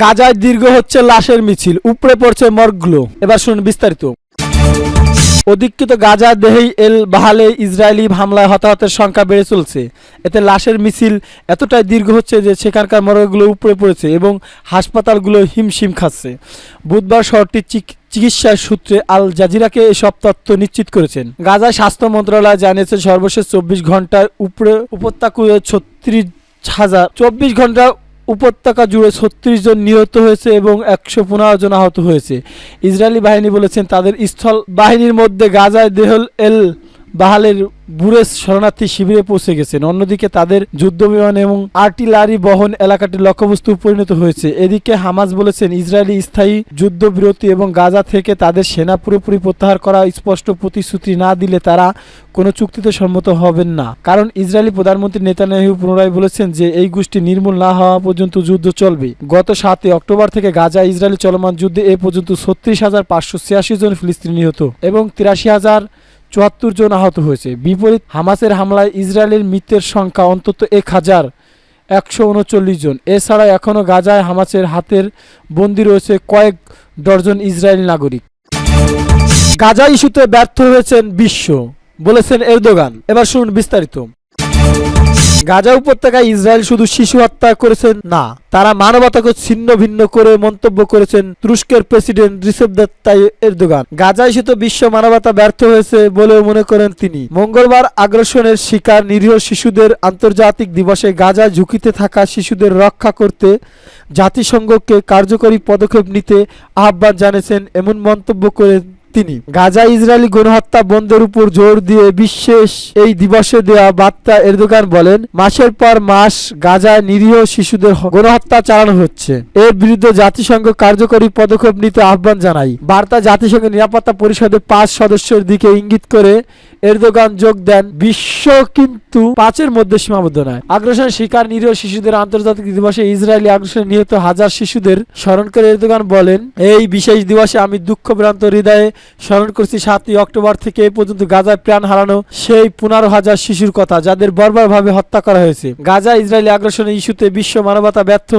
গাজায় দীর্ঘ হচ্ছে লাশের মিছিল, উপড়ে পড়ছে মর্গগুলো। এবার শুনুন বিস্তারিত। অধিকৃত গাজা দেহেই এল বাহালে ইসরায়েলি হামলায় হতাহতের সংখ্যা বেড়ে চলছে। এতে লাশের মিছিল এতটাই দীর্ঘ হচ্ছে যে সেখানকার মর্গগুলো উপড়ে পড়েছে এবং হাসপাতালগুলো হিমশিম খাচ্ছে। বুধবার শহরটির চিকিৎসা সূত্রে আল জাজিরাকে এসব তথ্য নিশ্চিত করেছেন। গাজায় স্বাস্থ্য মন্ত্রণালয় জানিয়েছে সর্বশেষ 24 ঘন্টার উপত্যকা 24 ঘন্টা উপত্যকা জুড়ে 36 জন নিহত হয়েছে এবং 115 জন আহত হয়েছে। ইসরায়েলি বাহিনী বলেছেন তাদের স্থল বাহিনীর মধ্যে গাজায় দেহল এল বাহালের বুরেস শরণার্থী শিবিরে পৌঁছে গেছেন। অন্যদিকে তাদের যুদ্ধবিমান এবং আর্টিলারি বহন এলাকাটি লক্ষ্যবস্তু পরিণত হয়েছে। এদিকে হামাস বলেছেন ইসরায়েলি স্থায়ী যুদ্ধবিরতি এবং গাজা থেকে তাদের সেনা পুরোপুরি প্রত্যাহার করা স্পষ্ট প্রতিশ্রুতি না দিলে তারা কোনো চুক্তিতে সম্মত হবেন না। কারণ ইসরায়েলি প্রধানমন্ত্রী নেতানিয়াহু পুনরায় বলেছেন যে এই গোষ্ঠী নির্মূল না হওয়া পর্যন্ত যুদ্ধ চলবে। গত 7 অক্টোবর থেকে গাজা ইসরায়েলি চলমান যুদ্ধে এ পর্যন্ত 36,586 জন ফিলিস্তিনি নিহত এবং 83,074 জন আহত হয়েছে। বিপরীত হামাসের হামলায় ইসরায়েলের মৃতের সংখ্যা অন্তত 1,139 জন। এছাড়া এখনও গাজায় হামাসের হাতের বন্দী রয়েছে কয়েক ডজন ইসরায়েলি নাগরিক। গাজা ইস্যুতে ব্যর্থ হয়েছেন বিশ্ব, বলেছেন এরদোগান। এবার শুনুন বিস্তারিত। গাজা উপত্যকায় ইসরায়েল শুধু শিশু হত্যা করেছেন না, তারা মানবতাকে ছিন্ন ভিন্ন করে মন্তব্য করেছেন তুরস্কের president Recep Tayyip Erdogan. Gaza ইস্যুতে বিশ্ব মানবতা ব্যর্থ হয়েছে বলেও মনে করেন তিনি। মঙ্গলবার আগ্রাসনের শিকার নিরীহ শিশুদের আন্তর্জাতিক দিবসে গাজায় ঝুঁকিতে থাকা শিশুদের রক্ষা করতে জাতিসংঘকে কার্যকরী পদক্ষেপ নিতে আহ্বান জানিয়েছেন এমন মন্তব্য করে তিনি। গাজা ইসরায়েলি গণহত্যা বন্ধের উপর জোর দিয়ে বিশেষ এই দিবসে দেওয়া বার্তা এরদোগান বলেন, মাসের পর মাস গাজায় নিরীহ শিশুদের গণহত্যা চালানো হচ্ছে, এর বিরুদ্ধে জাতিসংঘ কার্যকরী পদক্ষেপ নিতে আহ্বান জানাই। বার্তা জাতিসংঘের নিরাপত্তা পরিষদের 5 সদস্যের দিকে ইঙ্গিত করে এরদোগান যোগ দেন, বিশ্ব কিন্তু 5-এর মধ্যে সীমাবদ্ধ নয়। আগ্রাসন শিকার নিরীহ শিশুদের আন্তর্জাতিক দিবসে ইসরায়েলি আগ্রাসনে নিহত হাজার শিশুদের স্মরণ করে এরদোগান বলেন, এই বিশেষ দিবসে আমি দুঃখভ্রান্ত হৃদয়ে স্মরণ করছি 7 অক্টোবর থেকে এ পর্যন্ত গাজায় প্রাণ হারানো সেই 15,000 শিশুর কথা যাদের বর্বরভাবে হত্যা করা হয়েছে। গাজা ইসরায়েলি আগ্রাসনের ইস্যুতে বিশ্ব মানবতা ব্যর্থ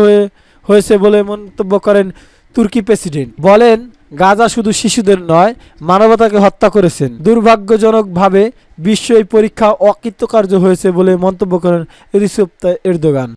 হয়েছে বলে মন্তব্য করেন তুর্কি প্রেসিডেন্ট। বলেন, গাজা শুধু শিশুদের নয়, মানবতাকে হত্যা করেছেন। দুর্ভাগ্যজনকভাবে বিশ্ব এই পরীক্ষা অকৃতকার্য হয়েছে বলে মন্তব্য করেন রিসেপ তাইয়িপ এরদোগান।